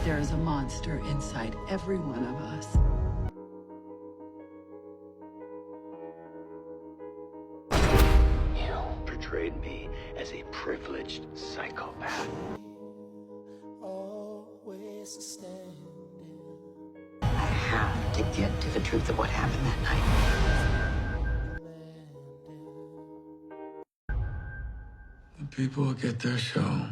There is a monster inside every one of us. You portrayed me as a privileged psychopath. I have to get to the truth of what happened that night. The people will get their show.